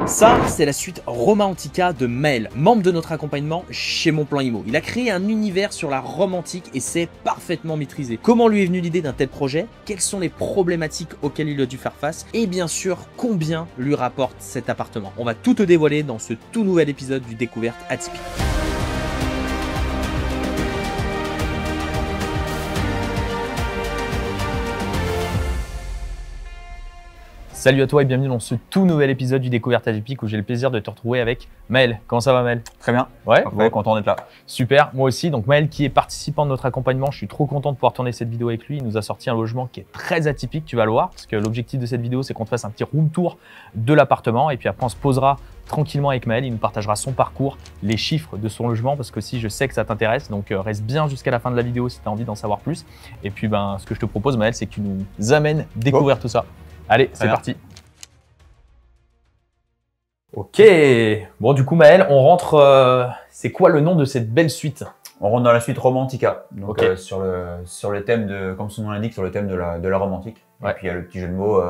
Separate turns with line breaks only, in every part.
Ça, c'est la suite Roma Antica de Maël, membre de notre accompagnement chez Mon Plan Immo. Il a créé un univers sur la Rome antique et c'est parfaitement maîtrisé. Comment lui est venue l'idée d'un tel projet? Quelles sont les problématiques auxquelles il a dû faire face? Et bien sûr, combien lui rapporte cet appartement? On va tout te dévoiler dans ce tout nouvel épisode du Découverte Atypique. Salut à toi et bienvenue dans ce tout nouvel épisode du Découverte Atypique où j'ai le plaisir de te retrouver avec Maël. Comment ça va Maël?
Très bien.
Ouais,
bon. Content d'être là.
Super, moi aussi. Donc Maël qui est participant de notre accompagnement, je suis trop content de pouvoir tourner cette vidéo avec lui. Il nous a sorti un logement qui est très atypique, tu vas le voir, parce que l'objectif de cette vidéo c'est qu'on te fasse un petit room tour de l'appartement et puis après on se posera tranquillement avec Maël, il nous partagera son parcours, les chiffres de son logement parce que si je sais que ça t'intéresse, donc reste bien jusqu'à la fin de la vidéo si tu as envie d'en savoir plus. Et puis ce que je te propose Maël, c'est que tu nous amènes découvrir tout ça. Allez, c'est parti. Ok, bon du coup Maël, on rentre, c'est quoi le nom de cette belle suite?
On rentre dans la suite Roma Antica, donc
okay.
sur le thème de, comme son nom l'indique, sur le thème de la Rome antique.
Ouais.
Et puis il y a le petit jeu de mots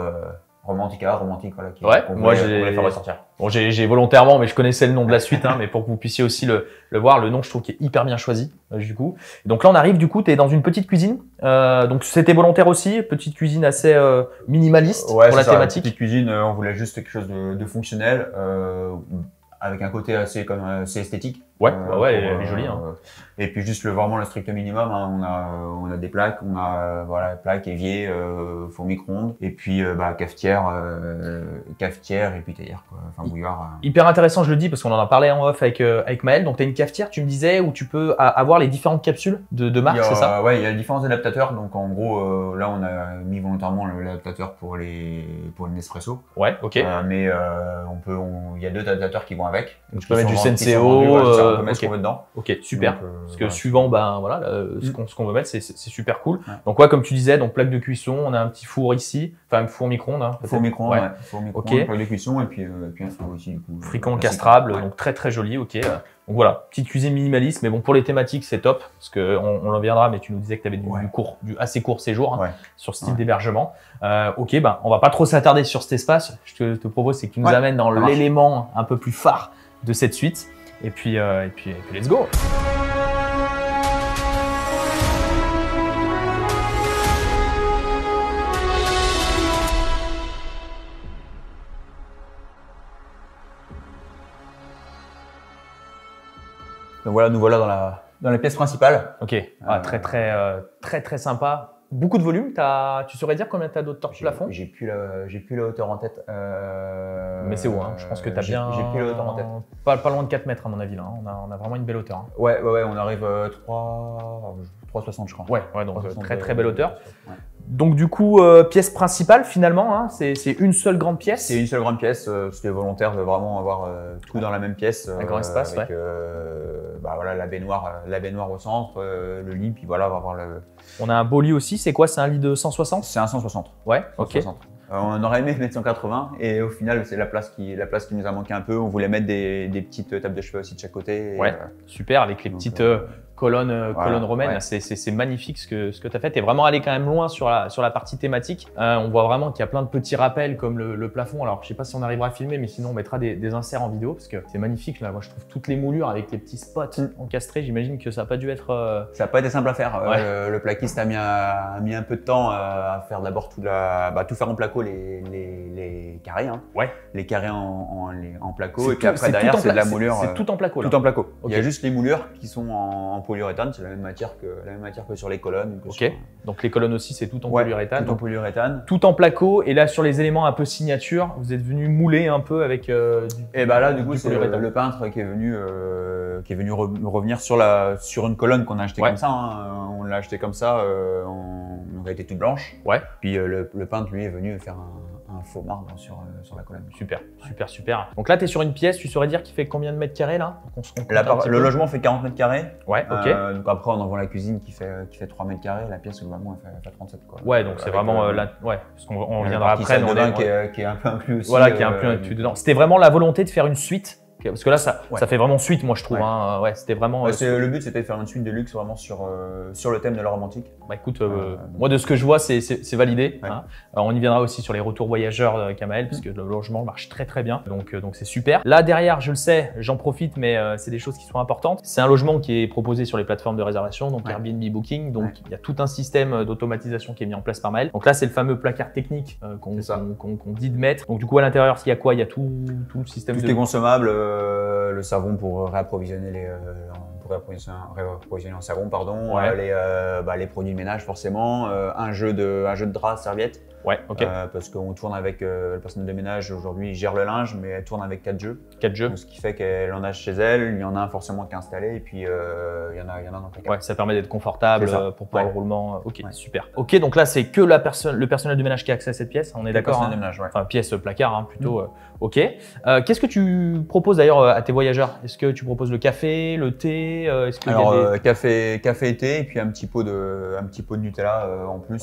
Roma Antica, romantique, voilà.
Moi j'ai faire ressortir. Bon, j'ai volontairement, mais je connaissais le nom de la suite, hein, mais pour que vous puissiez aussi le voir, le nom je trouve qu'il est hyper bien choisi du coup. Donc là on arrive, du coup tu es dans une petite cuisine, donc c'était volontaire aussi, petite cuisine assez minimaliste pour la thématique.
Petite cuisine, on voulait juste quelque chose de fonctionnel, avec un côté assez esthétique.
Ouais, elle est jolie. Hein.
Et puis juste vraiment le strict minimum. Hein. On a des plaques, on a plaques, évier, four micro-ondes, et puis cafetière et puis théière, quoi. Enfin bouillard.
Hyper intéressant, je le dis parce qu'on en a parlé en off avec Maël. Donc tu as une cafetière, tu me disais, où tu peux avoir les différentes capsules de marque, c'est ça?
Ouais, il y a différents adaptateurs. Donc en gros, là on a mis volontairement l'adaptateur pour le Nespresso.
Ouais, ok.
Mais il y a deux adaptateurs qui vont avec.
Donc tu peux mettre du Senseo.
On peut mettre ce qu'on veut dedans.
Ok, super.
Donc,
parce que suivant, ce qu'on veut mettre, c'est super cool.
Ouais.
Donc comme tu disais, donc plaque de cuisson, on a un petit four ici, enfin un four micro-ondes. Hein,
four micro-ondes,
ouais.
Four micro-ondes,
okay.
plaque de cuisson et puis un four aussi du coup.
Fricon castrable, donc très très joli. Ok. Donc voilà, petite cuisine minimaliste, mais bon pour les thématiques c'est top parce que on en viendra. Mais tu nous disais que tu avais du assez court séjour sur ce type d'hébergement. Ok, on va pas trop s'attarder sur cet espace. Je te propose c'est que tu nous amènes dans l'élément un peu plus phare de cette suite. Et puis let's go.
Donc voilà, nous voilà dans la pièce principale.
Ok, très sympa. Beaucoup de volume. Tu saurais dire combien tu as d'autres torches-plafond?
J'ai plus la hauteur en tête.
Mais c'est haut, hein. Je pense que tu as bien.
J'ai plus la hauteur en tête.
Pas loin de 4 mètres à mon avis là. On a vraiment une belle hauteur. Hein.
Ouais, on arrive 3,60 je crois.
Ouais, donc très belle hauteur.
Ouais.
Donc du coup, pièce principale finalement, hein, c'est une seule grande pièce.
C'est une seule grande pièce. C'était volontaire de vraiment avoir tout dans la même pièce.
Un grand espace,
avec, la baignoire au centre, le lit, puis voilà, on va avoir le.
On a un beau lit aussi. C'est quoi? C'est un lit de 160?
C'est un 160.
Ouais.
160. Ok. On aurait aimé mettre 180 et au final c'est la place qui nous a manqué un peu. On voulait mettre des petites tables de chevet aussi de chaque côté.
Ouais. Super avec les petites colonnes romaines. Ouais. C'est magnifique ce que tu as fait. Tu es vraiment allé quand même loin sur la partie thématique. On voit vraiment qu'il y a plein de petits rappels comme le plafond. Alors je sais pas si on arrivera à filmer, mais sinon on mettra des inserts en vidéo parce que c'est magnifique là. Moi je trouve toutes les moulures avec les petits spots encastrés. J'imagine que ça n'a pas dû être.
Ça n'a pas été simple à faire. Le plaquiste a mis un peu de temps à faire d'abord tout faire en placo les carrés. Hein. Ouais. Les carrés en placo et puis après derrière c'est de la moulure.
C'est tout en placo.
Tout en placo. Okay. Il y a juste les moulures qui sont en polyuréthane, c'est la même matière que sur les colonnes.
Ok. Donc les colonnes aussi, c'est tout en polyuréthane.
Tout en polyuréthane.
Tout en placo. Et là, sur les éléments un peu signature, vous êtes venu mouler un peu avec.
Et là, du coup, c'est le peintre qui est venu revenir sur une colonne qu'on a achetée comme ça. Hein. On l'a acheté comme ça. On a été toute blanche. Ouais. Puis le peintre lui est venu faire un faux marbre sur la colonne.
Super. Donc là, tu es sur une pièce, tu saurais dire qu'il fait combien de mètres carrés là?
Le logement fait 40 mètres carrés.
Ouais, ok.
Donc après, on envoie la cuisine qui fait 3 mètres carrés. La pièce, globalement, elle fait 37. Quoi.
Ouais, donc c'est vraiment parce qu'on reviendra après.
Qui est un peu inclus aussi.
Voilà, qui est un peu inclus dedans. C'était vraiment la volonté de faire une suite Okay, parce que là, ça fait vraiment suite, moi je trouve. Hein. Ouais, c'était vraiment.
Le but, c'était de faire une suite de luxe vraiment sur le thème de la romantique.
Bah écoute, moi de ce que je vois, c'est validé. Hein. On y viendra aussi sur les retours voyageurs Kamael, parce que le logement marche très très bien. Donc c'est super. Là derrière, je le sais, j'en profite, mais c'est des choses qui sont importantes. C'est un logement qui est proposé sur les plateformes de réservation, donc Airbnb, Booking. Donc il y a tout un système d'automatisation qui est mis en place par Maël. Donc là, c'est le fameux placard technique qu'on dit de mettre. Donc du coup, à l'intérieur, il y a quoi? Il y a tout le système.
Tout est consommable. Le savon pour réapprovisionner en savon, pardon. Les produits de ménage forcément. Un jeu de draps, serviettes.
Ouais, ok.
Parce qu'on tourne avec le personnel de ménage aujourd'hui, gère le linge, mais elle tourne avec 4 jeux.
4 jeux.
Donc, ce qui fait qu'elle en a chez elle, il y en a un forcément qui est installé et puis il y en a dans le placard.
Ouais, ça permet d'être confortable pour pouvoir le roulement. Ok, super. Ok, donc là c'est que le personnel de ménage qui a accès à cette pièce, on est d'accord?
Le personnel de ménage, ouais.
Enfin, pièce placard, hein, plutôt. Ok. Qu'est-ce que tu proposes d'ailleurs à tes voyageurs? Est-ce que tu proposes le café, le thé?
Alors café et thé et puis un petit pot de Nutella en plus.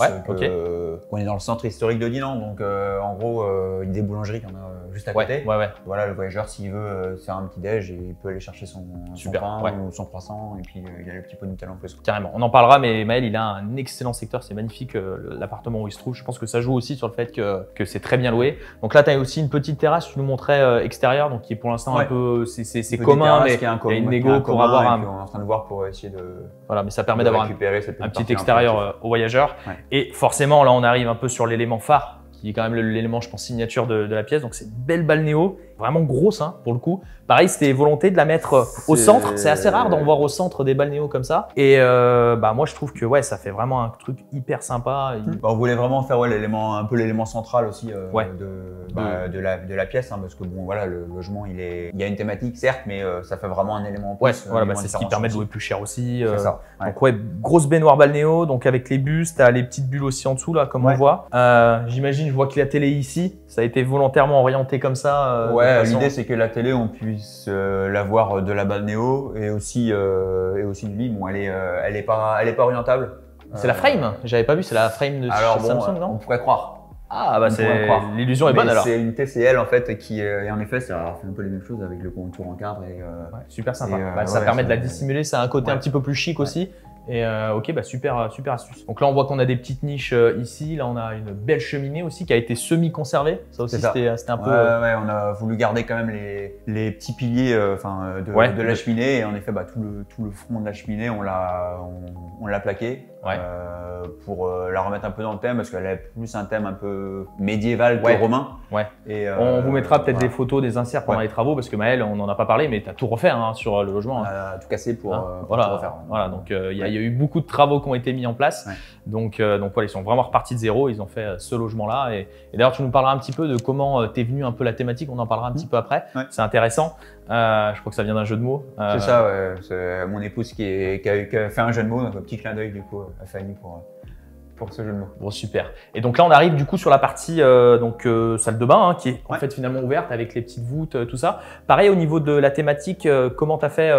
On est dans le centre historique de Dinan, donc en gros il y a des boulangeries qu'il y en a juste à côté. Voilà, le voyageur s'il veut faire un petit déj, il peut aller chercher son pain ou son croissant et puis il y a le petit pot de Nutella en plus.
Carrément, on en parlera, mais Maël il a un excellent secteur, c'est magnifique l'appartement où il se trouve. Je pense que ça joue aussi sur le fait que c'est très bien loué. Donc là tu as aussi une petite terrasse, tu nous montrais extérieure, donc qui est pour l'instant un peu, c'est commun, mais il y a une négo pour avoir un.
On est en train de voir pour essayer de.
Voilà, mais ça permet d'avoir un petit extérieur aux voyageurs. Et forcément là on arrive un peu sur l'élément phare, qui est quand même l'élément, je pense, signature de la pièce. Donc c'est une belle balnéo, vraiment grosse hein, pour le coup. Pareil, c'était volonté de la mettre au centre. C'est assez rare d'en voir au centre des balnéos comme ça. Et moi, je trouve que ça fait vraiment un truc hyper sympa.
On voulait vraiment faire un peu l'élément central aussi de la pièce, hein, parce que bon, voilà, le logement, il y a une thématique certes, mais ça fait vraiment un élément en plus.
C'est ce qui permet de louer plus cher aussi.
C'est ça.
Donc grosse baignoire balnéo, donc avec les bus, t'as les petites bulles aussi en dessous là, comme on voit. J'imagine, je vois que la télé ici, ça a été volontairement orienté comme ça.
L'idée c'est que la télé, on puisse la voir de la balnéo et aussi du lit. Bon, elle est pas orientable.
C'est la frame. J'avais pas vu, c'est la frame de Samsung, non?
On pourrait croire.
Ah bah l'illusion est bonne alors.
C'est une TCL en fait qui et en effet ça fait un peu les mêmes choses avec le contour en cadre et
super sympa. Ça permet de la dissimuler, ça a un côté un petit peu plus chic aussi. Et super astuce. Donc là on voit qu'on a des petites niches ici, là on a une belle cheminée aussi qui a été semi-conservée. Ça aussi c'était un peu.
On a voulu garder quand même les petits piliers de la cheminée et en effet tout le front de la cheminée on l'a plaqué. Pour la remettre un peu dans le thème parce qu'elle a plus un thème un peu médiéval que romain.
Et on vous mettra peut-être des photos, des inserts pendant les travaux parce que Maël, on n'en a pas parlé, mais tu as tout refait hein, sur le logement.
On a tout cassé pour tout refaire.
Voilà, donc il y a eu beaucoup de travaux qui ont été mis en place. Donc ils sont vraiment repartis de zéro, ils ont fait ce logement-là. Et d'ailleurs, tu nous parleras un petit peu de comment t'es venu un peu la thématique, on en parlera un petit peu après. C'est intéressant. Je crois que ça vient d'un jeu de mots.
C'est ça, c'est mon épouse qui a fait un jeu de mots, donc un petit clin d'œil du coup à Fanny pour ce jeu de mots.
Bon, super. Et donc là, on arrive du coup sur la partie salle de bain, hein, qui est en fait finalement ouverte avec les petites voûtes, tout ça. Pareil au niveau de la thématique, comment tu as fait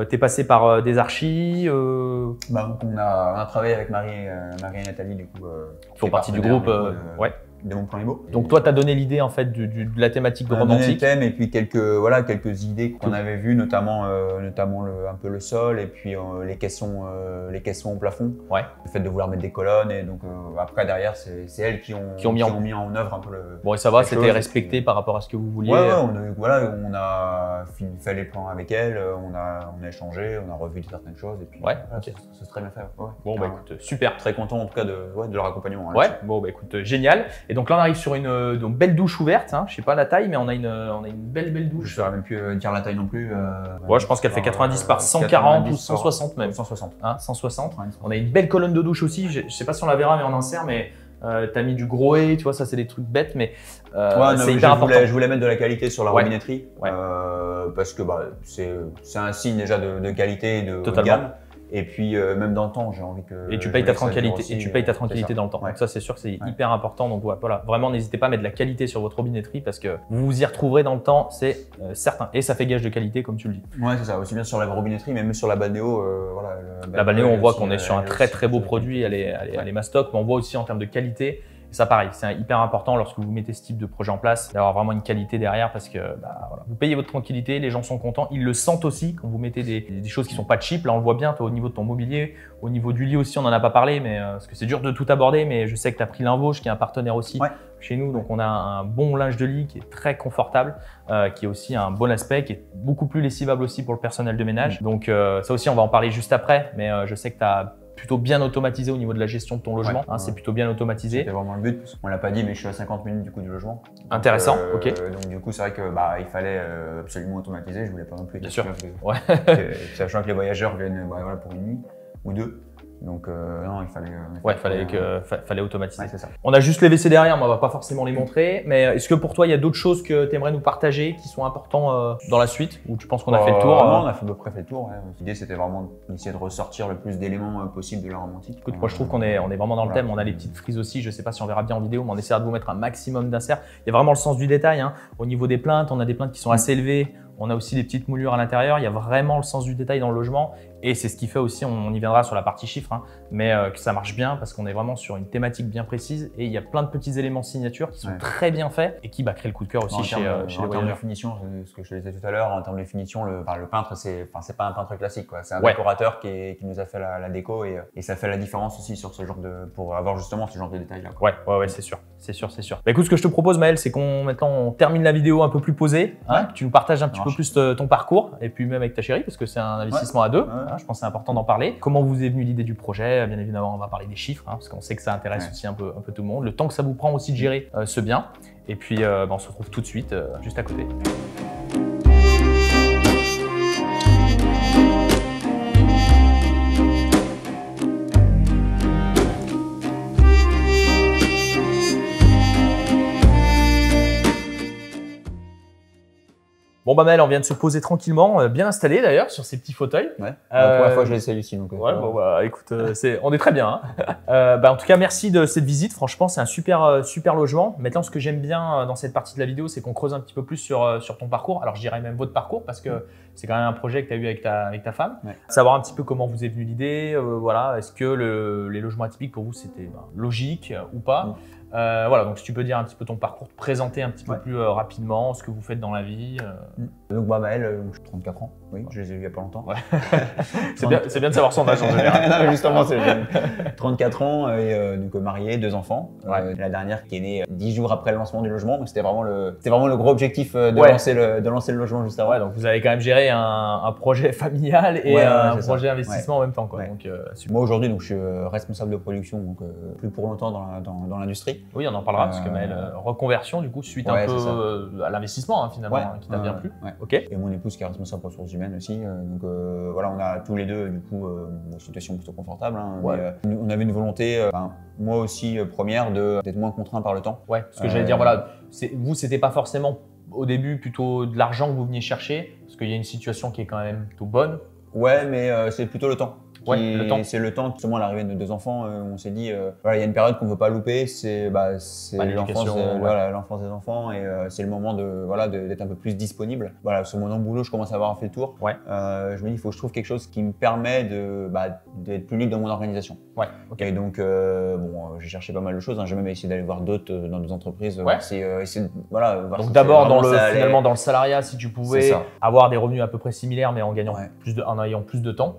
T'es passé par des archis
on a travaillé avec Marie et Nathalie du coup.
Qui font partie du groupe.
De Mon Plan Imo.
Donc toi, tu as donné l'idée en fait de la thématique de romantique.
On a donné le thème et puis quelques idées qu'on avait vues, notamment un peu le sol et puis les caissons au plafond. Le fait de vouloir mettre des colonnes et donc après derrière c'est elles qui ont mis en œuvre un peu le.
Bon et ça va, c'était respecté par rapport à ce que vous vouliez.
On a fait les plans avec elles, on a échangé, on a revu certaines choses et puis c'est très bien fait.
Bon écoute, super.
Très content en tout cas de leur accompagnement.
Écoute, génial. Et donc là, on arrive sur une belle douche ouverte. Hein. Je sais pas la taille, mais on a une belle douche.
Je ne saurais même plus dire la taille non plus.
Je pense qu'elle fait 90 par 140 ou 160 même.
160.
160. On a une belle colonne de douche aussi. Je sais pas si on la verra, mais en insert. Mais tu as mis du Grohe, tu vois, ça c'est des trucs bêtes, mais c'est hyper important.
Je voulais mettre de la qualité sur la robinetterie parce que c'est un signe déjà de qualité et de gamme. Et puis même dans le temps, j'ai envie que.
Et tu payes ta tranquillité dans le temps. Donc ça, c'est sûr que c'est hyper important. Donc voilà, vraiment, n'hésitez pas à mettre de la qualité sur votre robinetterie parce que vous vous y retrouverez dans le temps, c'est certain. Et ça fait gage de qualité, comme tu le dis.
Ouais, c'est ça. Aussi bien sur la robinetterie, mais même sur la balnéo.
La balnéo, on voit qu'on est sur un très beau produit. Elle est mastoc, mais on voit aussi en termes de qualité. ça, pareil, c'est hyper important lorsque vous mettez ce type de projet en place, d'avoir vraiment une qualité derrière parce que voilà, vous payez votre tranquillité, les gens sont contents, ils le sentent aussi quand vous mettez des choses qui sont pas cheap. Là, on le voit bien, toi, au niveau de ton mobilier, au niveau du lit aussi, on en a pas parlé, mais parce que c'est dur de tout aborder, mais je sais que tu as pris Linvauge, qui est un partenaire aussi chez nous. Donc, on a un bon linge de lit qui est très confortable, qui est aussi un bon aspect, qui est beaucoup plus lessivable aussi pour le personnel de ménage. Donc, ça aussi, on va en parler juste après, mais je sais que tu as plutôt bien automatisé au niveau de la gestion de ton logement. C'est plutôt bien automatisé.
C'était vraiment le but. On l'a pas dit, mais je suis à 50 minutes du coup du logement. Donc,
intéressant, ok.
Donc du coup, c'est vrai que il fallait absolument automatiser. Je voulais pas non plus.
Bien sûr.
Sachant que les voyageurs viennent voilà, pour une nuit ou deux. Donc non, il
fallait automatiser.
Ouais, c'est ça.
On a juste les WC derrière, mais on va pas forcément les montrer. Mais est-ce que pour toi, il y a d'autres choses que tu aimerais nous partager qui sont importants dans la suite, ou tu penses qu'on a fait le tour?
Non, on a fait à peu près fait le tour. Ouais. L'idée, c'était vraiment d'essayer de ressortir le plus d'éléments possible de la romantique.
Écoute, moi je trouve qu'on est vraiment dans le thème. On a les petites frises aussi. Je sais pas si on verra bien en vidéo, mais on essaiera de vous mettre un maximum d'inserts. Il y a vraiment le sens du détail. Au niveau des plaintes, on a des plaintes qui sont assez élevées. On a aussi des petites moulures à l'intérieur. Il y a vraiment le sens du détail dans le logement. Et c'est ce qui fait aussi, on y viendra sur la partie chiffres, mais que ça marche bien parce qu'on est vraiment sur une thématique bien précise et il y a plein de petits éléments signature qui sont très bien faits et qui créent le coup de cœur aussi chez les voyageurs.
En termes de finition, ce que je te disais tout à l'heure, en termes de finition, le peintre, c'est pas un peintre classique, quoi. C'est un décorateur qui nous a fait la déco et ça fait la différence aussi sur ce genre pour avoir justement ce genre de détails là.
Ouais, c'est sûr. Écoute, ce que je te propose, Maël, c'est maintenant on termine la vidéo un peu plus posée, que tu nous partages un petit peu plus ton parcours et puis même avec ta chérie parce que c'est un investissement à deux. Je pense que c'est important d'en parler. Comment vous est venue l'idée du projet? Bien évidemment, on va parler des chiffres parce qu'on sait que ça intéresse aussi un peu tout le monde. Le temps que ça vous prend aussi de gérer ce bien. Et puis, on se retrouve tout de suite juste à côté. Bon, Maël, on vient de se poser tranquillement, bien installé d'ailleurs, sur ces petits fauteuils.
La première fois que je l'essaye ici. Donc,
écoute, on est très bien. En tout cas, merci de cette visite. Franchement, c'est un super logement. Maintenant, ce que j'aime bien dans cette partie de la vidéo, c'est qu'on creuse un petit peu plus sur ton parcours. Alors, je dirais même votre parcours parce que c'est quand même un projet que tu as eu avec ta femme. Savoir un petit peu comment vous est venue l'idée. Est-ce que les logements atypiques pour vous, c'était logique ou pas? Donc si tu peux dire un petit peu ton parcours, te présenter un petit peu plus rapidement ce que vous faites dans la vie.
Donc Maël, j'ai 34 ans, je les ai vus il n'y a pas longtemps.
C'est bien de savoir son âge en général.
Non, justement, c'est 34 ans et donc marié, 2 enfants. La dernière qui est née 10 jours après le lancement du logement, donc c'était vraiment le gros objectif de lancer le logement juste avant.
Donc vous avez quand même géré un projet familial et un projet investissement en même temps. Donc,
moi aujourd'hui, je suis responsable de production, donc plus pour longtemps dans l'industrie.
Oui, on en parlera parce que Maël, reconversion du coup suite un peu à l'investissement finalement qui t'a bien plu.
Et mon épouse qui est responsable ressources humaines aussi. Donc on a tous les deux du coup une situation plutôt confortable. Mais, on avait une volonté, moi aussi première, d'être moins contraint par le temps.
Ce que j'allais dire, vous c'était pas forcément au début plutôt de l'argent que vous veniez chercher parce qu'il y a une situation qui est quand même plutôt bonne.
Ouais, mais c'est plutôt le temps.
C'est
le temps, justement à l'arrivée de nos 2 enfants, on s'est dit, il y a une période qu'on ne veut pas louper, c'est l'enfance des enfants et c'est le moment d'être un peu plus disponible. Sur mon boulot, je commence à avoir fait le tour. Je me dis, il faut que je trouve quelque chose qui me permet d'être plus libre dans mon organisation. Et donc, j'ai cherché pas mal de choses, j'ai même essayé d'aller voir d'autres dans d'autres entreprises.
Donc d'abord, finalement, dans le salariat, si tu pouvais avoir des revenus à peu près similaires, mais en gagnant en ayant plus de temps.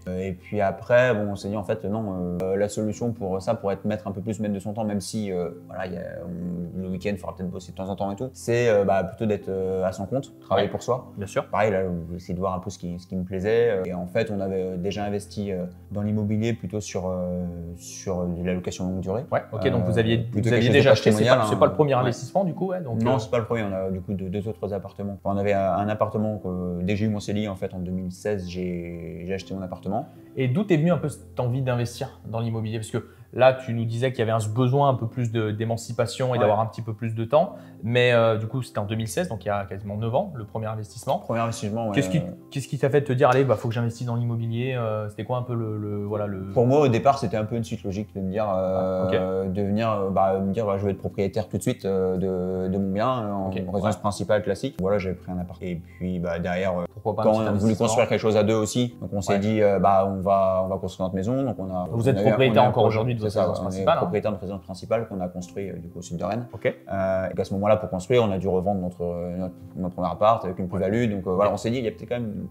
Et
puis après, on s'est dit en fait non, la solution pour ça, pour mettre un peu plus de son temps, même si le week-end, il faudra peut-être bosser de temps en temps et tout, c'est plutôt d'être à son compte, travailler pour soi.
Bien sûr.
Pareil, là, j'ai essayé de voir un peu ce qui me plaisait. Et en fait, on avait déjà investi dans l'immobilier plutôt sur de la location longue durée.
Donc vous aviez déjà acheté, c'est pas le premier investissement du coup
Non, c'est pas le premier, on a du coup 2 autres appartements. On avait un appartement, dès que j'ai eu mon CELI en fait en 2016, j'ai acheté mon appartement.
Et d'où est venue un peu cette envie d'investir dans l'immobilier? Parce que là, tu nous disais qu'il y avait ce besoin un peu plus d'émancipation et d'avoir un petit peu plus de temps. Mais du coup, c'était en 2016, donc il y a quasiment 9 ans, le premier investissement. Qu'est-ce qui t'a fait te dire, allez, faut que j'investisse dans l'immobilier? C'était quoi un peu le…
Pour moi, au départ, c'était un peu une suite logique de me dire, je vais être propriétaire tout de suite de mon bien en résidence principale classique. J'avais pris un appart. Et puis derrière, quand on a voulu construire quelque chose à deux aussi, donc on s'est dit, on va construire notre maison. Donc
vous êtes propriétaire encore aujourd'hui de votre résidence principale.
On est propriétaire de notre résidence principale qu'on a construit du coup au sud de Rennes.
Ok.
Et à ce moment-là, pour construire, on a dû revendre notre premier appart avec une plus-value. Donc voilà, on s'est dit, il y a peut-être quand même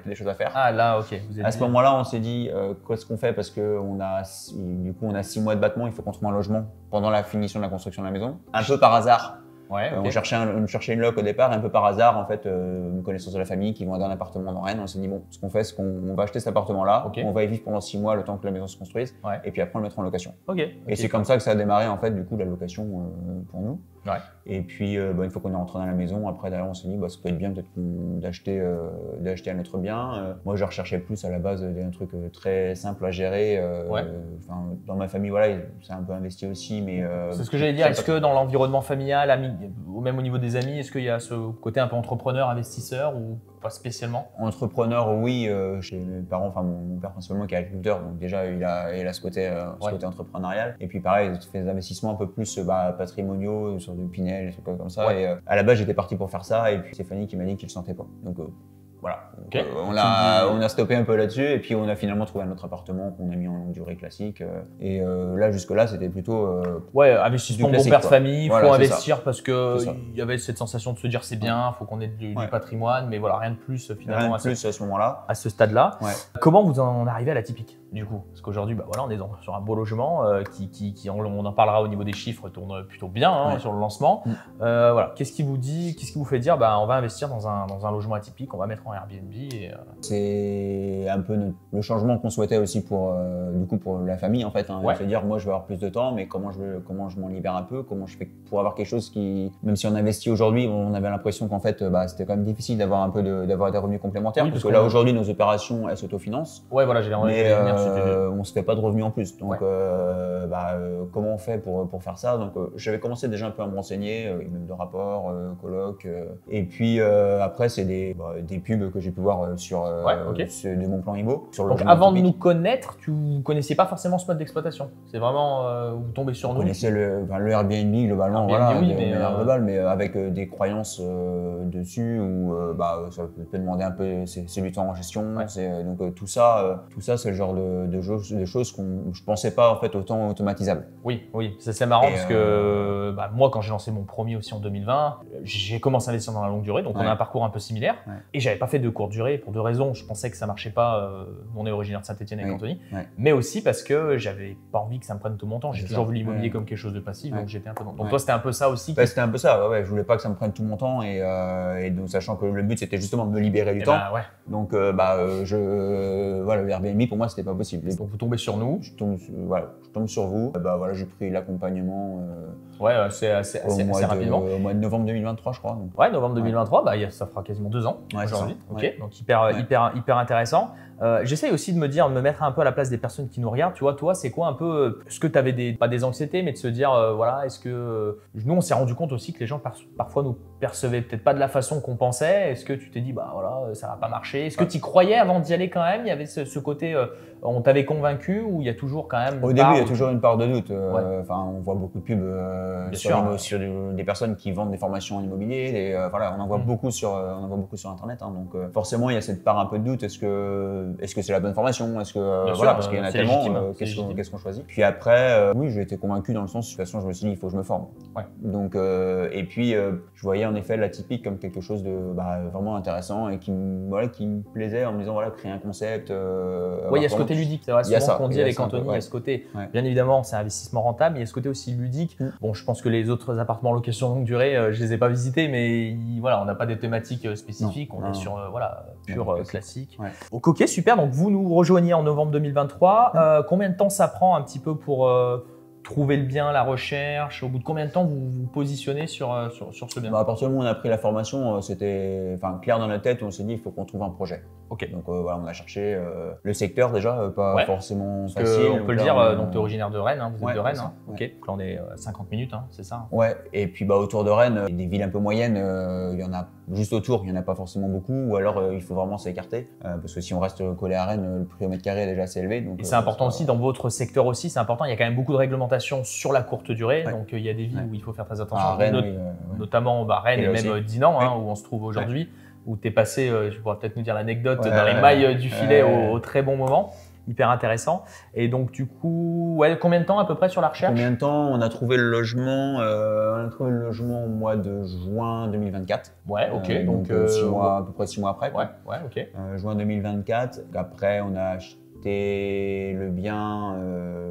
des choses à faire.
Ah là, ok.
À ce moment-là, on s'est dit, qu'est-ce qu'on fait parce qu'on a 6 mois de battement, il faut qu'on trouve un logement pendant la finition de la construction de la maison. Un peu par hasard.
Ouais, okay.
On cherchait une loc au départ et un peu par hasard, en fait, une connaissance de la famille qui vendait un appartement dans Rennes. On s'est dit, bon, ce qu'on fait, c'est qu'on va acheter cet appartement-là, on va y vivre pendant 6 mois le temps que la maison se construise, et puis après on le mettra en location. Et c'est comme ça que ça a démarré, en fait, du coup, la location pour nous.
Ouais.
Et puis, une fois qu'on est rentré dans la maison, après, derrière, on s'est dit, ça peut être bien peut-être d'acheter un autre bien. Moi, je recherchais plus à la base un truc très simple à gérer. Dans ma famille, voilà, c'est un peu investi aussi, mais…
c'est ce que j'allais dire. Est-ce que dans l'environnement familial, ou même au niveau des amis, est-ce qu'il y a ce côté un peu entrepreneur, investisseur ou pas spécialement? Entrepreneur,
oui. Chez mes parents, mon père principalement qui est agriculteur, donc déjà, il a ce côté entrepreneurial. Et puis, pareil, il fait des investissements un peu plus patrimoniaux, sur du Pinel, des trucs comme ça. Et à la base, j'étais parti pour faire ça, et puis c'est Fanny qui m'a dit qu'il ne le sentait pas. Donc voilà. On a stoppé un peu là-dessus, et puis on a finalement trouvé un autre appartement qu'on a mis en longue durée classique. Et là, jusque-là, c'était plutôt.
Investissement pour père de famille, il faut investir parce qu'il y avait cette sensation de se dire c'est bien, il faut qu'on ait du patrimoine, mais voilà, rien de plus finalement
à ce moment-là.
À ce stade-là. Ouais. Comment vous en arrivez à la typique du coup? Parce qu'aujourd'hui, on est sur un beau logement qui on en parlera au niveau des chiffres, tourne plutôt bien sur le lancement. Voilà. Qu'est-ce qui vous fait dire on va investir dans un logement atypique, on va mettre en Airbnb
C'est un peu le changement qu'on souhaitait aussi pour la famille en fait. C'est-à-dire moi je veux avoir plus de temps, mais comment je m'en libère un peu, comment je fais pour avoir quelque chose qui, même si on investit aujourd'hui, on avait l'impression qu'en fait c'était quand même difficile d'avoir d'avoir des revenus complémentaires, parce que là aujourd'hui nos opérations elles s'autofinancent.
Ouais, voilà,
on se fait pas de revenus en plus. Donc comment on fait pour faire ça? Donc j'avais commencé déjà un peu à me renseigner, même de rapports, colloques, et puis après c'est des pubs que j'ai pu voir sur de mon plan IMO.
Donc avant de nous connaître, tu ne connaissais pas forcément ce mode d'exploitation. C'est vraiment vous tombez sur nous.
Je connaissais le Airbnb globalement, mais avec des croyances dessus où ça peut demander un peu, c'est du temps en gestion. Donc tout ça c'est le genre de choses que je pensais pas en fait autant automatisables.
Oui, c'est marrant parce que moi quand j'ai lancé mon premier aussi en 2020, j'ai commencé à investir dans la longue durée, donc on a un parcours un peu similaire. Et j'avais pas fait de courte durée pour deux raisons. Je pensais que ça marchait pas. On est originaire de Saint-Etienne avec Anthony, mais aussi parce que j'avais pas envie que ça me prenne tout mon temps. J'ai toujours vu l'immobilier comme quelque chose de passif, donc j'étais un peu. Donc toi, c'était un peu ça aussi.
C'était un peu ça. Je voulais pas que ça me prenne tout mon temps et donc sachant que le but c'était justement de me libérer du temps. Donc le Airbnb pour moi c'était pas possible.
Donc vous tombez sur nous.
Je tombe sur vous. J'ai pris l'accompagnement.
C'est assez rapidement.
Au mois de novembre 2023, je crois. Donc.
Novembre 2023, ça fera quasiment 2 ans aujourd'hui. Donc hyper intéressant. J'essaye aussi de me mettre un peu à la place des personnes qui nous regardent. Tu vois, toi, c'est quoi un peu, est-ce que tu avais pas des anxiétés, mais de se dire, est-ce que nous, on s'est rendu compte aussi que les gens parfois nous percevaient peut-être pas de la façon qu'on pensait. Est-ce que tu t'es dit, ça va pas marcher? Est-ce que tu y croyais avant d'y aller quand même? Il y avait ce côté, on t'avait convaincu, ou il y a toujours quand même
au début, il y a toujours une part de doute. On voit beaucoup de pubs sur des personnes qui vendent des formations en immobilier. On en voit beaucoup sur Internet. Donc forcément, il y a cette part un peu de doute. Est-ce que c'est la bonne formation? Est-ce que parce qu'il y en a tellement. Qu'est-ce qu'on choisit? Puis après, oui, j'ai été convaincu dans le sens, de toute façon, je me suis dit, il faut que je me forme. Donc et puis je voyais en effet l'atypique comme quelque chose de vraiment intéressant et qui me plaisait en me disant créer un concept.
Il y a ce côté ludique. C'est vrai, souvent qu'on dit avec Anthony, il y a ce côté. Bien évidemment, c'est un investissement rentable, mais il y a ce côté aussi ludique. Bon, je pense que les autres appartements en location longue durée, je les ai pas visités, mais on n'a pas des thématiques spécifiques. On est sur pur classique. Ok, super. Donc vous nous rejoignez en novembre 2023. Combien de temps ça prend un petit peu pour trouver le bien, la recherche? Au bout de combien de temps vous vous positionnez sur ce bien?
À partir du moment où on a pris la formation, c'était clair dans la tête. On s'est dit il faut qu'on trouve un projet. Donc on a cherché le secteur déjà, pas forcément facile.
On peut le dire, donc tu es originaire de Rennes, vous êtes de Rennes. Donc là on est à 50 minutes, c'est ça?
Et puis autour de Rennes, des villes un peu moyennes, il y en a juste autour, il n'y en a pas forcément beaucoup, ou alors il faut vraiment s'écarter, parce que si on reste collé à Rennes, le prix au mètre carré est déjà assez élevé. Donc,
et c'est important aussi, dans votre secteur aussi, c'est important, il y a quand même beaucoup de réglementations sur la courte durée, donc il y a des villes où il faut faire très attention, notamment Rennes et même Dinan, où on se trouve aujourd'hui, où tu es passé, je pourrais peut-être nous dire l'anecdote, dans les mailles du filet au très bon moment. hyper intéressant. Et donc du coup, ouais, combien de temps à peu près sur la recherche?
Combien de temps? On a trouvé le logement, au mois de juin 2024.
Ouais, ok.
Donc 6 mois, à peu près 6 mois après.
Ouais, ouais, ok.
Juin 2024. Après, on a acheté le bien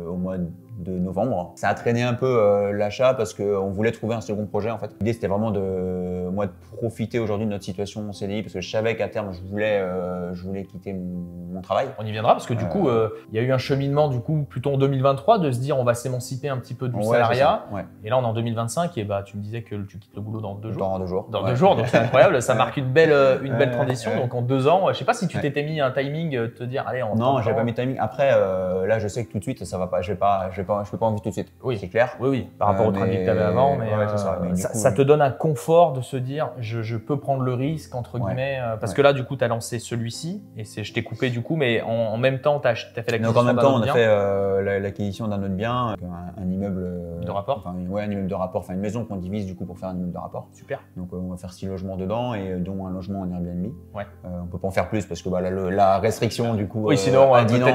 au mois de novembre. Ça a traîné un peu l'achat parce qu'on voulait trouver un second projet en fait. L'idée c'était vraiment de profiter aujourd'hui de notre situation en CDI parce que je savais qu'à terme je voulais quitter mon travail.
On y viendra parce que du coup il y a eu un cheminement du coup plutôt en 2023 de se dire on va s'émanciper un petit peu du salariat. Et là on est en 202025 et bah tu me disais que tu quittes le boulot dans 2 jours.
Dans 2 jours.
Dans 2 jours, donc c'est incroyable. Ça marque une belle transition. Donc en 2 ans, je sais pas si tu t'étais mis un timing, te dire allez on.
Non, j'avais pas mis de timing. Après là je sais que tout de suite ça va pas. Je peux pas en vivre tout de suite.
Oui,
c'est clair.
Oui, par rapport au train-vie que tu avais avant, mais, ça te donne un confort de se dire je peux prendre le risque entre guillemets parce que là du coup tu as lancé celui-ci et je t'ai coupé du coup, mais en même temps tu as fait l'acquisition.
Donc en même temps on a fait l'acquisition d'un autre bien, un immeuble
de rapport.
Un immeuble de rapport, une maison qu'on divise du coup pour faire un immeuble de rapport.
Super.
Donc on va faire 6 logements dedans et dont un logement en Airbnb.
Ouais.
On peut pas en faire plus parce que la restriction du coup.
Oui, sinon
a dit non,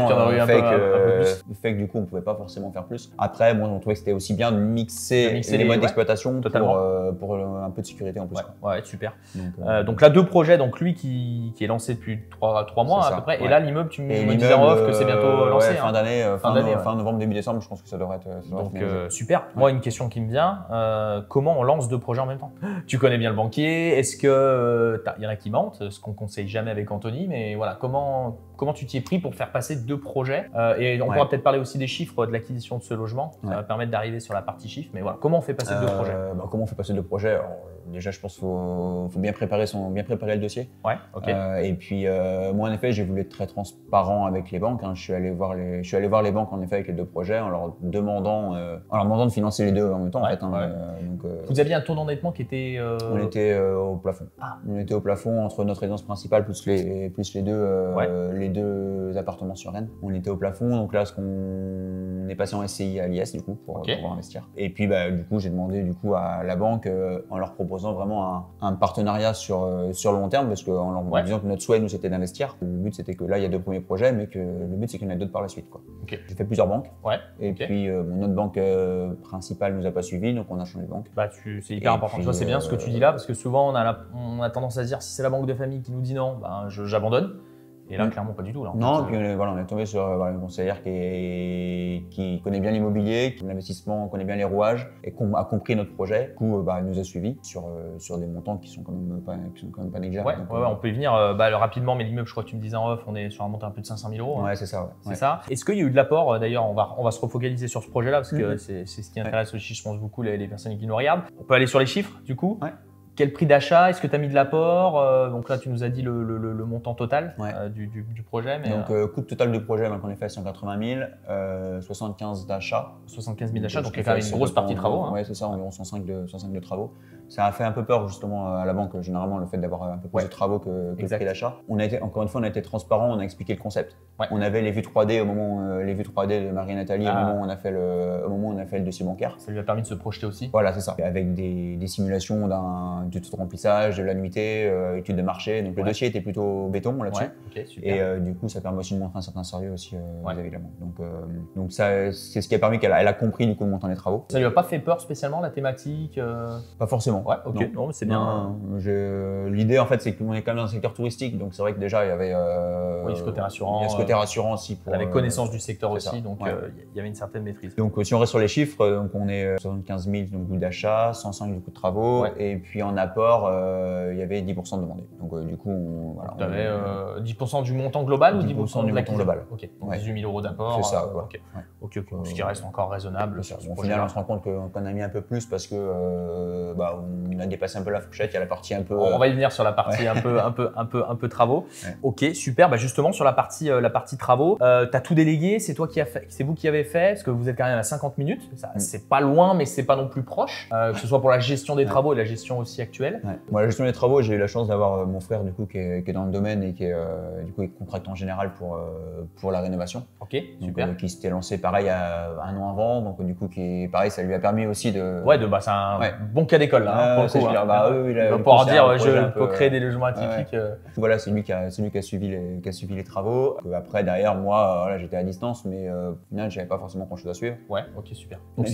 fait
que du coup on pouvait pas forcément faire plus. Après, moi, on trouvait que c'était aussi bien de mixer les modes d'exploitation pour un peu de sécurité en plus.
Ouais, super. Donc là, 2 projets, donc lui qui est lancé depuis 3 mois à peu près, et là l'immeuble, tu me disais en off que c'est bientôt lancé.
Fin d'année, fin novembre, début décembre, je pense que ça devrait être.
Donc super. Moi, une question qui me vient, comment on lance 2 projets en même temps? Tu connais bien le banquier, est-ce que il y en a qui mentent, ce qu'on conseille jamais avec Anthony, mais voilà, comment tu t'y es pris pour faire passer 2 projets et on pourra peut-être parler aussi des chiffres de l'acquisition de ce logement. Ça va permettre d'arriver sur la partie chiffres, mais voilà, comment on fait passer 2 projets?
Comment on fait passer 2 projets? Alors, déjà, je pense qu'il faut bien préparer le dossier.
Ouais, ok.
Et puis, moi, en effet, j'ai voulu être très transparent avec les banques. Je suis allé voir les banques en effet avec les 2 projets en leur demandant de financer les 2 en même temps. Donc,
vous aviez un taux d'endettement qui était
on était au plafond. On était au plafond entre notre résidence principale plus les 2 appartements sur Rennes. On était au plafond. Donc là, on est passé en SCI à l'IS du coup pour pouvoir investir. Et puis du coup, j'ai demandé du coup à la banque en leur proposant vraiment un partenariat sur le long terme parce qu'en leur disant que notre souhait nous c'était d'investir. Le but c'était que là il y a 2 premiers projets, mais que le but c'est qu'il y en ait d'autres par la suite quoi. J'ai fait plusieurs banques. Et puis notre banque principale nous a pas suivi, donc on a changé de banque.
C'est hyper important. Tu vois, c'est bien ce que tu dis là parce que souvent on a tendance à se dire si c'est la banque de famille qui nous dit non, j'abandonne. Et là, clairement, pas du tout. Là,
non, puis on est tombé sur une conseillère qui connaît bien l'immobilier, qui l'investissement, connaît bien les rouages et a compris notre projet. Du coup, elle nous a suivis sur des montants qui sont quand même pas négligeables.
On peut y venir rapidement, mais l'immeuble, je crois que tu me disais en off, on est sur un montant un peu de 500 000 €.
Ouais, c'est ça.
C'est ça. Est-ce qu'il y a eu de l'apport? D'ailleurs, on va se refocaliser sur ce projet-là parce que c'est ce qui intéresse aussi, je pense, beaucoup les personnes qui nous regardent. On peut aller sur les chiffres, du coup. Quel prix d'achat? Est-ce que tu as mis de l'apport? Donc là, tu nous as dit le montant total du projet. Mais
donc, coût total du projet, on est fait 180 000, 75 d'achat.
75 000 d'achat, donc il y a quand même une grosse partie de travaux.
Oui, c'est ça, environ 105 de travaux. Ça a fait un peu peur justement à la banque, généralement, le fait d'avoir un peu plus de travaux que le prix d'achat. Encore une fois, on a été transparent, on a expliqué le concept. On avait les vues 3D au moment les vues 3D de Marie et Nathalie au moment où on a fait le dossier bancaire.
Ça lui a permis de se projeter aussi.
Voilà, c'est ça. Avec des simulations du taux de remplissage, de la nuitée, études de marché. Donc le dossier était plutôt béton là-dessus. Et du coup, ça permet aussi de montrer un certain sérieux aussi vis-à-vis de la banque. Donc ça, c'est ce qui a permis qu'elle a compris du coup le montant des travaux. Ça
lui a pas fait peur spécialement la thématique?
Pas forcément.
Ouais, ok. Non, mais c'est bien.
L'idée en fait, c'est qu'on est quand même dans un secteur touristique, donc c'est vrai que déjà il y avait
ce côté rassurant.
Il y a ce côté rassurant aussi.
Elle avait connaissance du secteur aussi, donc il y avait une certaine maîtrise.
Donc si on reste sur les chiffres, donc on est 75 000 donc, coût d'achat, 105 du coût de travaux, et puis en apport, il y avait 10% demandé. Donc du coup,
tu avais 10% du montant global ou 10%
du montant global.
Ok, donc 18 000 € d'apport.
C'est ça.
Ok. Ce qui reste encore raisonnable.
Au final, on se rend compte qu'on a mis un peu plus parce que on a dépassé un peu la fourchette. Il y a la partie un peu.
On va y venir sur la partie un peu travaux. Ok, super. Justement sur la partie travaux, tu as tout délégué. C'est vous qui avez fait parce que vous êtes quand même à 50 minutes. C'est pas loin, mais c'est pas non plus proche. Que ce soit pour la gestion des travaux et la gestion aussi actuelle.
Moi, la gestion des travaux, j'ai eu la chance d'avoir mon frère du coup qui est dans le domaine et qui est du coup contractant général pour la rénovation.
Ok, super.
Qui s'était lancé pareil un an avant, donc du coup qui pareil, ça lui a permis aussi de.
C'est un bon cas d'école là. Pour
c'est
le coup,
Schiller. Bah, il
va pouvoir dire je peux créer des logements atypiques.
Voilà, c'est lui qui a suivi les travaux. Après, derrière, moi, voilà, j'étais à distance, mais au final, j'avais pas forcément grand chose à suivre.
Ouais, ok, super. Donc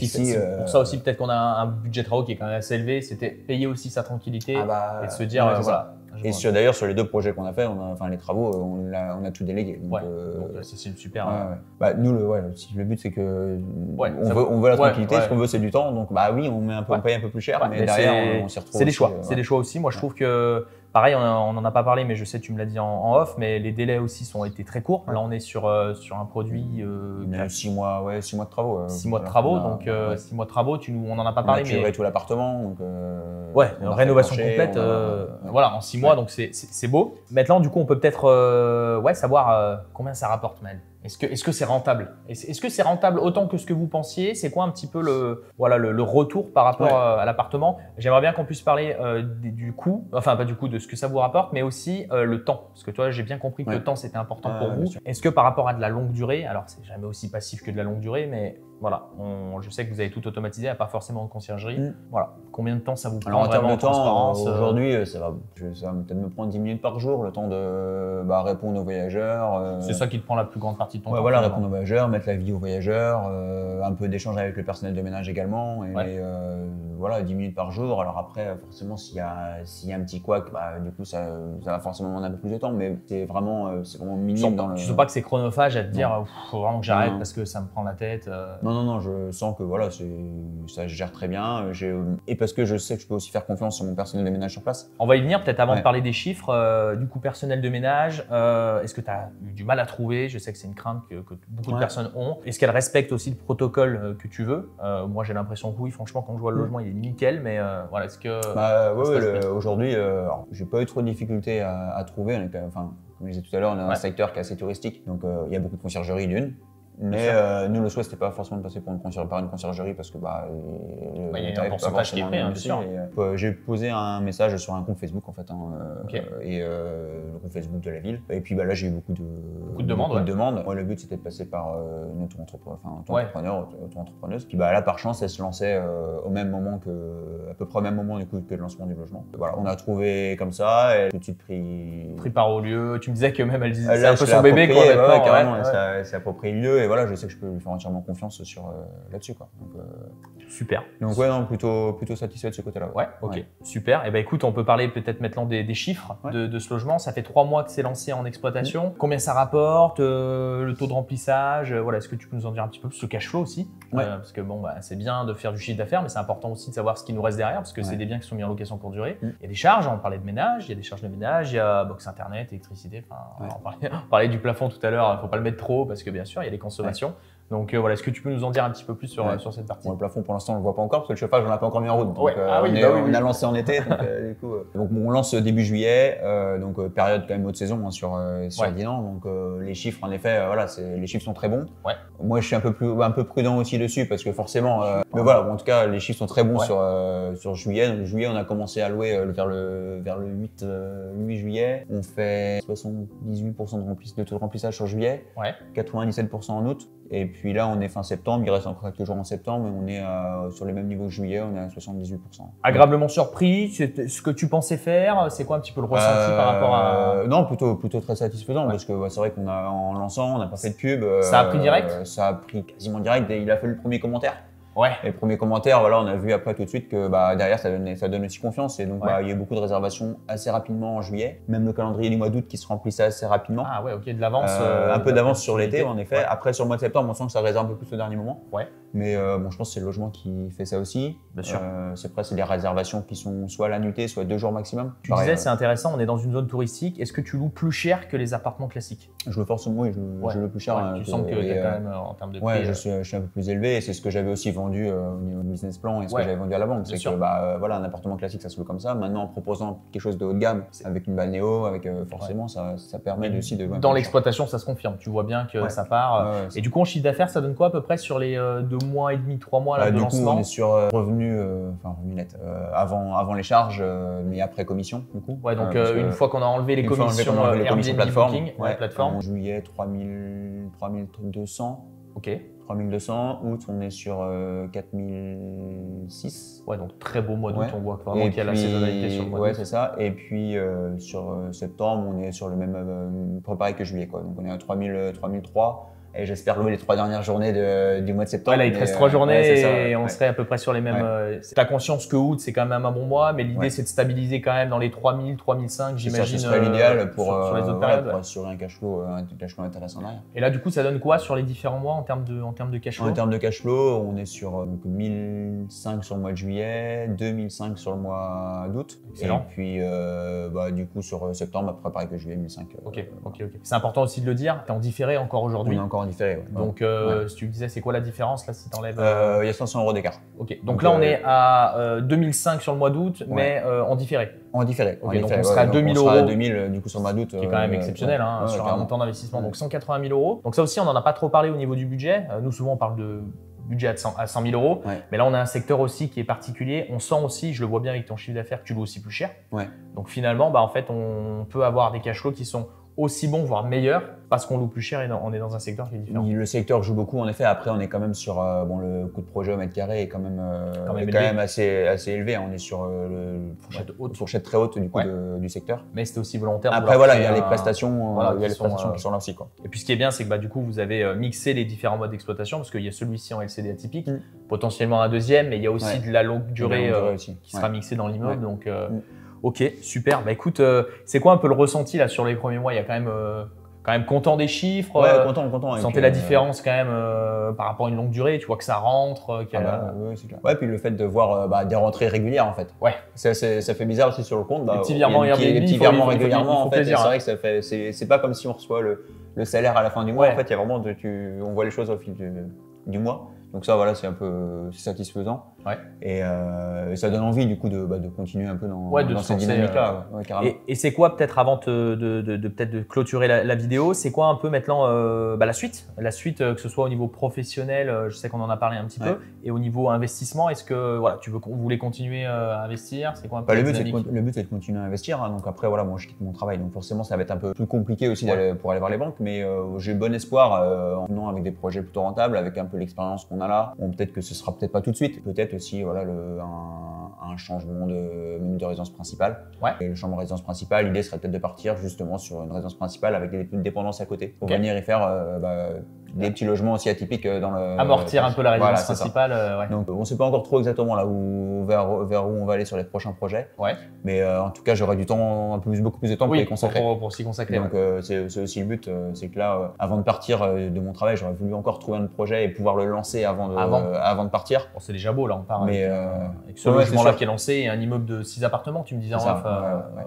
pour ça aussi, peut-être qu'on a un budget de travaux qui est quand même assez élevé. C'était payer aussi sa tranquillité et de se dire voilà.
Et d'ailleurs, sur les 2 projets qu'on a fait, les travaux, on a tout délégué. Donc,
c'est une super.
Nous, le but, c'est que on veut la tranquillité. Ce qu'on veut, c'est du temps. Donc, oui, on paye un peu plus cher, mais derrière, on s'y retrouve.
C'est des choix. C'est des choix aussi. Moi, je trouve que pareil, on n'en a pas parlé, mais je sais, tu me l'as dit en off, mais les délais aussi ont été très courts. Là, on est sur un produit.
6 mois, 6 mois de travaux.
6 mois de travaux, donc 6 mois de travaux, on n'en a pas parlé.
On a curé tout l'appartement.
Rénovation complète, en 6 mois, donc c'est beau. Maintenant, du coup, on peut peut-être savoir combien ça rapporte, Maël. Est-ce que c'est rentable? Est-ce que c'est rentable autant que ce que vous pensiez? C'est quoi un petit peu le retour par rapport à l'appartement? J'aimerais bien qu'on puisse parler du coût, enfin pas du coût de ce que ça vous rapporte, mais aussi le temps. Parce que toi, j'ai bien compris que le temps, c'était important pour vous. Est-ce que par rapport à de la longue durée, alors c'est jamais aussi passif que de la longue durée, mais voilà, je sais que vous avez tout automatisé, pas forcément de conciergerie. Voilà, combien de temps ça vous prend?
Alors en termes de temps, aujourd'hui, ça va peut-être me prendre 10 minutes par jour, le temps de répondre aux voyageurs.
C'est ça qui te prend la plus grande partie de ton temps.
Voilà, répondre aux voyageurs, mettre la vie aux voyageurs, un peu d'échange avec le personnel de ménage également. Et voilà, 10 minutes par jour. Alors après, forcément, s'il y a un petit couac, du coup, ça va forcément demander un peu plus de temps, mais c'est vraiment minime.
Tu sens pas que c'est chronophage à te dire, faut vraiment que j'arrête parce que ça me prend la tête.
Non, je sens que voilà, ça gère très bien. Et parce que je sais que je peux aussi faire confiance sur mon personnel de ménage sur place.
On va y venir peut-être avant de parler des chiffres. Du coup, personnel de ménage, est-ce que tu as eu du mal à trouver? Je sais que c'est une crainte que beaucoup de personnes ont. Est-ce qu'elles respectent aussi le protocole que tu veux? Moi, j'ai l'impression que oui, franchement, quand je vois le logement, il est nickel, mais voilà, est-ce que…
Aujourd'hui, j'ai pas eu trop de difficultés à trouver. Comme je disais tout à l'heure, on a un secteur qui est assez touristique, donc il y a beaucoup de conciergeries d'une. Mais nous, le souhait, c'était pas forcément de passer par une conciergerie parce que
il y a un pourcentage qui est pris, bien sûr.
J'ai posé un message sur un compte Facebook en fait, et le compte Facebook de la ville. Et puis là, j'ai eu beaucoup de demandes. Moi, le but, c'était de passer par une auto-entrepreneuse. Puis là, par chance, elle se lançait à peu près au même moment du coup que le lancement du logement. Voilà, on a trouvé comme ça, elle a tout de suite pris
part au lieu. Tu me disais que même elle disait c'est un peu son bébé quoi.
Carrément, elle s'est approprié le lieu. Et voilà, je sais que je peux lui faire entièrement confiance là-dessus, quoi.
Super.
Donc plutôt satisfait de ce côté-là.
Ouais, ok, super. Et écoute, on peut parler peut-être maintenant des chiffres de ce logement. Ça fait 3 mois que c'est lancé en exploitation. Combien ça rapporte, le taux de remplissage, voilà, est-ce que tu peux nous en dire un petit peu plus, le cash flow aussi? Parce que c'est bien de faire du chiffre d'affaires, mais c'est important aussi de savoir ce qui nous reste derrière, parce que c'est des biens qui sont mis en location courte durée. Il y a des charges, on parlait de ménage, il y a des charges de ménage, il y a box internet, électricité, on parlait du plafond tout à l'heure, il ne faut pas le mettre trop parce que bien sûr il y a des consommations. Donc voilà, est-ce que tu peux nous en dire un petit peu plus sur cette partie?
Le plafond, pour l'instant, on ne le voit pas encore parce que le chauffage, on l'a pas encore mis en route. Donc, on a lancé en été. Donc, on lance début juillet, période quand même haute saison sur Dinan. Donc les chiffres, en effet, les chiffres sont très bons. Moi, je suis un peu prudent aussi dessus parce que forcément, mais voilà, en tout cas, les chiffres sont très bons sur juillet. Donc juillet, on a commencé à louer vers le 8 juillet. On fait 78% de taux de remplissage sur juillet, 97% en août. Et puis là, on est fin septembre, il reste encore quelques jours en septembre, mais on est sur les mêmes niveaux que juillet, on est à 78%.
Agréablement surpris, c'est ce que tu pensais faire, c'est quoi un petit peu le ressenti par rapport à…
Non, plutôt très satisfaisant, parce que c'est vrai en lançant, on n'a pas fait de pub.
Ça a pris direct?
Ça a pris quasiment direct, et il a fallu le premier commentaire.
Et
le premier commentaire, on a vu après tout de suite que derrière ça donne aussi confiance, et donc il y a eu beaucoup de réservations assez rapidement en juillet, même le calendrier du mois d'août qui se remplissait assez rapidement.
Ah ouais, ok, de l'avance.
Un peu d'avance sur l'été en effet. Après sur le mois de septembre, on sent que ça réserve un peu plus au dernier moment. Mais je pense que c'est le logement qui fait ça aussi.
Bien sûr.
C'est des réservations qui sont soit la nuitée, soit 2 jours maximum.
Tu disais, c'est intéressant, on est dans une zone touristique. Est-ce que tu loues plus cher que les appartements classiques?
Je loue forcément, je loue plus cher.
Tu sens qu'il y a quand même en termes de prix.
Je suis un peu plus élevé, et c'est ce que j'avais aussi vendu au niveau business plan et ce que j'avais vendu à la banque. C'est que un appartement classique, ça se loue comme ça. Maintenant, en proposant quelque chose de haut de gamme, avec une balnéo, forcément, ça permet aussi de…
Dans l'exploitation, ça se confirme. Tu vois bien que ça part. Et du coup, en chiffre d'affaires, ça donne quoi à peu près sur les 2 mois et demi, 3 mois de lancement?
Du coup, on est sur revenu net avant les charges, mais après commission, du coup.
Donc une fois qu'on a enlevé les commissions
plateforme,
plateforme.
En juillet, 3200.
Ok.
3200. Août, on est sur 4006.
Ouais, donc très beau mois d'août, on voit vraiment qu'il y a la saisonnalité sur le mois d'août.
Ouais, c'est ça. Et puis sur septembre, on est sur le même préparé que juillet, quoi. Donc on est à 3003. Et j'espère louer les 3 dernières journées du mois de septembre.
Ouais, là, il te reste 3 journées et on serait à peu près sur les mêmes. Tu as conscience que août, c'est quand même un bon mois, mais l'idée, c'est de stabiliser quand même dans les 3000, 3005, j'imagine.
Ce serait l'idéal pour,
sur les autres périodes.
Pour assurer un cash flow intéressant derrière.
Et là, du coup, ça donne quoi sur les différents mois en termes de cash flow?
En termes de cash flow, on est sur 1005 sur le mois de juillet, 2005 sur le mois d'août.
Excellent.
Et puis, du coup, sur septembre, à peu près pareil que juillet, 1005.
Ok. C'est important aussi de le dire. Tu es en différé encore aujourd'hui.
On est encore en différé, ouais.
Donc, si tu me disais, c'est quoi la différence là si tu enlèves
Il y a 500 € d'écart.
Ok. Donc là, on est à 2005 sur le mois d'août, mais en différé.
En différé.
Okay, donc on sera à 2000 €.
On sera à 2000 du coup sur le mois d'août.
Qui est quand même exceptionnel sur un montant d'investissement. Donc 180 000 €. Donc ça aussi, on n'en a pas trop parlé au niveau du budget. Nous, souvent, on parle de budget à 100 000 €. Mais là, on a un secteur aussi qui est particulier. On sent aussi, je le vois bien avec ton chiffre d'affaires, que tu loues aussi plus cher. Donc finalement, en fait, on peut avoir des cash flows qui sont aussi bons, voire meilleurs, parce qu'on loue plus cher et on est dans un secteur qui est différent.
Le secteur joue beaucoup, en effet. Après, on est quand même sur le coût de projet au mètre carré est quand même assez élevé. On est sur fourchette très haute du coup du secteur.
Mais c'était aussi volontaire.
Après, voilà, il y a les prestations, qui sont là aussi, quoi.
Et puis, ce qui est bien, c'est que du coup, vous avez mixé les différents modes d'exploitation, parce qu'il y a celui-ci en LCD atypique, potentiellement un deuxième, mais il y a aussi de la longue durée qui sera mixée dans l'immeuble. Donc, ok, super. Écoute, c'est quoi un peu le ressenti là sur les premiers mois? Il y a quand même content des chiffres.
Content.
Vous sentez la différence quand même par rapport à une longue durée? Tu vois que ça rentre.
Oui, c'est clair. Ouais, puis le fait de voir des rentrées régulières en fait.
Ouais.
Ça fait bizarre aussi sur le compte.
Les petits virements
régulièrement en fait. C'est vrai que c'est pas comme si on reçoit le salaire à la fin du mois. En fait, il y a vraiment on voit les choses au fil du mois. Donc ça, voilà, c'est satisfaisant. Et ça donne envie du coup de continuer un peu dans cette dynamique-là.
Et c'est quoi peut-être avant de clôturer la vidéo, c'est quoi un peu maintenant la suite? La suite, que ce soit au niveau professionnel, je sais qu'on en a parlé un petit peu, et au niveau investissement, est-ce que vous voulez continuer à investir? C'est quoi un peu
le but c'est de continuer à investir. Donc après, voilà, moi je quitte mon travail, donc forcément ça va être un peu plus compliqué aussi pour aller voir les banques, mais j'ai bon espoir en venant avec des projets plutôt rentables, avec un peu l'expérience qu'on a là. Bon, peut-être que ce sera peut-être pas tout de suite, peut-être aussi un changement de résidence principale. Et le changement de résidence principale, l'idée serait peut-être de partir justement sur une résidence principale avec des dépendances à côté pour venir y faire des petits logements aussi atypiques dans le
amortir un peu la résidence principale.
Donc on ne sait pas encore trop exactement là vers où on va aller sur les prochains projets. Mais en tout cas, j'aurai du temps, beaucoup plus de temps pour y consacrer.
Pour s'y consacrer.
Donc c'est aussi le but, c'est que là, avant de partir de mon travail, j'aurais voulu encore trouver un projet et pouvoir le lancer avant de partir.
Bon, c'est déjà beau là, on part avec ce logement-là qui est lancé et un immeuble de 6 appartements, tu me disais en off.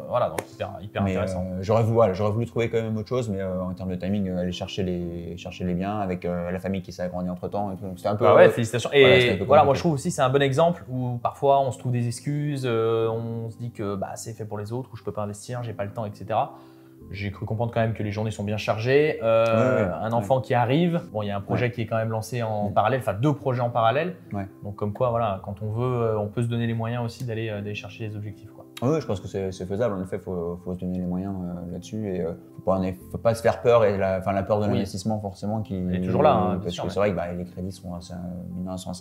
Voilà, donc hyper intéressant.
J'aurais voulu trouver quand même autre chose, mais en termes de timing, aller chercher les biens avec la famille qui s'est agrandie entre temps. C'était un peu.
Félicitations. Et voilà, moi je trouve aussi c'est un bon exemple où parfois on se trouve des excuses, on se dit que c'est fait pour les autres, ou je peux pas investir, j'ai pas le temps, etc. J'ai cru comprendre quand même que les journées sont bien chargées. Un enfant qui arrive, bon, il y a un projet qui est quand même lancé en parallèle, enfin 2 projets en parallèle. Donc comme quoi, voilà, quand on veut, on peut se donner les moyens aussi d'aller chercher les objectifs, quoi.
Oui, je pense que c'est faisable. En effet, faut se donner les moyens là-dessus et faut pas se faire peur et la peur de l'investissement forcément qui
est toujours là.
Parce que c'est vrai que les crédits sont assez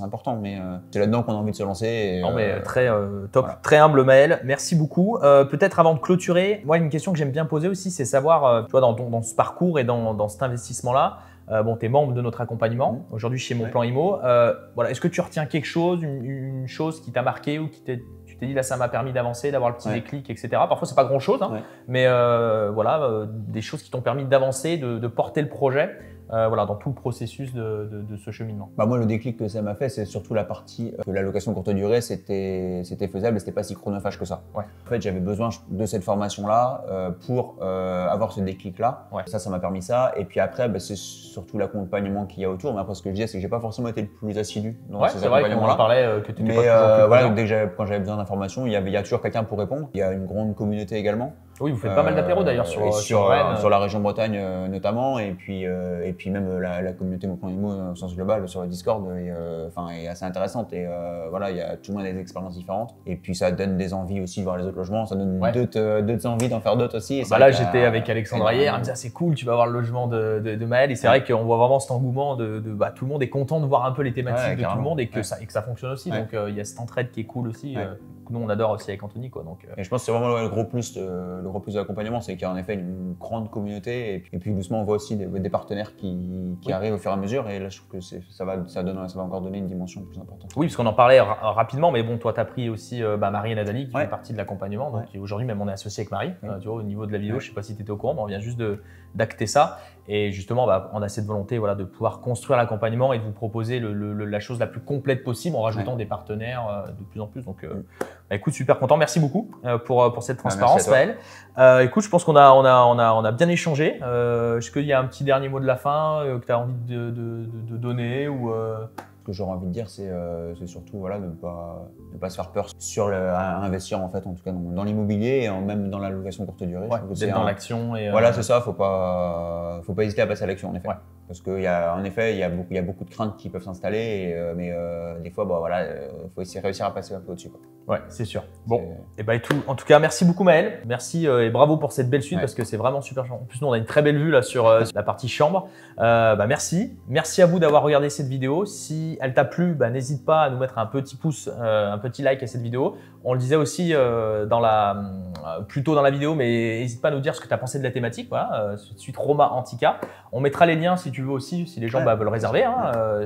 importants, mais c'est là-dedans qu'on a envie de se lancer.
Non, mais très top, voilà. Très humble Maël. Merci beaucoup. Peut-être avant de clôturer, moi une question que j'aime bien poser aussi, c'est savoir, tu vois, dans ce parcours et dans cet investissement-là. Tu es membre de notre accompagnement aujourd'hui chez Mon Plan Immo. Voilà, est-ce que tu retiens quelque chose, une chose qui t'a marqué ou tu t'es dit là ça m'a permis d'avancer, d'avoir le petit déclic, etc. Parfois c'est pas grand chose, mais des choses qui t'ont permis d'avancer, de porter le projet. Dans tout le processus de ce cheminement.
Moi, le déclic que ça m'a fait, c'est surtout la partie que la location courte durée, c'était faisable et c'était pas si chronophage que ça. En fait, j'avais besoin de cette formation-là pour avoir ce déclic-là. Ça m'a permis ça. Et puis après, c'est surtout l'accompagnement qu'il y a autour. Mais après, ce que je disais, c'est que j'ai pas forcément été le plus assidu dans ces accompagnements-là.
C'est vrai qu'on en parlait, que tu n'étais pas toujours plus
quand j'avais besoin d'informations, il y a toujours quelqu'un pour répondre. Il y a une grande communauté également.
Oui, vous faites pas mal d'apéros d'ailleurs sur Rennes.
Sur la région Bretagne notamment, et puis même la communauté Mon Plan Immo au sens global sur le Discord est assez intéressante. Et voilà, il y a tout le monde des expériences différentes. Et puis ça donne des envies aussi de voir les autres logements, ça donne d'autres envies d'en faire d'autres aussi.
Et là, j'étais avec Alexandra hier, elle me disait c'est cool, tu vas voir le logement de Maël. Et c'est vrai qu'on voit vraiment cet engouement de tout le monde est content de voir un peu les thématiques de tout le monde et que ça fonctionne aussi. Donc il y a cette entraide qui est cool aussi. Que nous on adore aussi avec Anthony, quoi. Donc,
et je pense que c'est vraiment le gros plus de l'accompagnement, c'est qu'il y a en effet une grande communauté et puis doucement on voit aussi des partenaires qui arrivent au fur et à mesure, et là je trouve que ça va encore donner une dimension plus importante.
Oui, parce qu'on en parlait rapidement, mais bon, toi tu as pris aussi Marie et Nathalie qui fait partie de l'accompagnement, donc aujourd'hui même on est associé avec Marie, tu vois, au niveau de la vidéo, je sais pas si tu étais au courant, mais on vient juste d'acter ça, et justement on a cette volonté de pouvoir construire l'accompagnement et de vous proposer la chose la plus complète possible en rajoutant des partenaires de plus en plus. Donc écoute, super content, merci beaucoup pour cette transparence, Maël. Écoute, je pense qu'on a bien échangé. Est-ce qu'il y a un petit dernier mot de la fin que tu as envie de donner ou
Ce que j'aurais envie de dire, c'est surtout de ne pas se faire peur à investir en fait, en tout cas dans l'immobilier et même dans la location courte durée.
D'être dans l'action.
Voilà, c'est ça, faut pas hésiter à passer à l'action en effet. Parce qu'il y a beaucoup de craintes qui peuvent s'installer, mais des fois, faut essayer de réussir à passer un peu au-dessus.
Ouais, c'est sûr. Bon, et en tout cas, merci beaucoup Maël. Merci et bravo pour cette belle suite parce que c'est vraiment super. En plus, nous, on a une très belle vue là sur la partie chambre. Merci. Merci à vous d'avoir regardé cette vidéo. Si elle t'a plu, n'hésite pas à nous mettre un petit pouce, un petit like à cette vidéo. On le disait aussi plus tôt dans la vidéo, mais n'hésite pas à nous dire ce que tu as pensé de la thématique. Voilà, suite Roma Antica. On mettra les liens si tu veux aussi, si les gens veulent réserver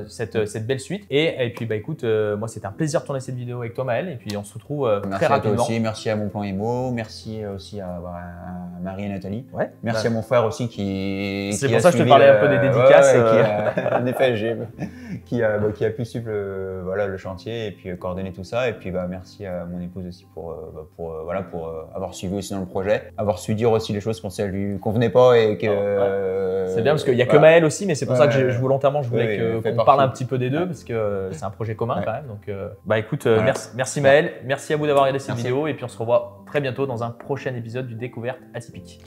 cette belle suite. Et puis écoute, moi c'était un plaisir de tourner cette vidéo avec toi Maël, et puis on se retrouve très rapidement.
Merci à toi aussi, merci à Mon Plan Immo, merci aussi à Marie et Nathalie. Merci à mon frère aussi qui
c'est pour ça que je te parlais un peu des dédicaces.
En effet, qui a pu suivre le chantier et puis coordonner tout ça. Et puis merci à mon épouse aussi pour avoir suivi aussi dans le projet, avoir su dire aussi les choses quand ça lui convenait pas et que
c'est bien parce qu'il n'y a que Maël aussi, mais c'est pour ça que volontairement je voulais qu'on parle un petit peu des deux parce que c'est un projet commun quand même. Donc écoute, merci Maël, merci à vous d'avoir regardé cette vidéo, et puis on se revoit très bientôt dans un prochain épisode du Découverte Atypique.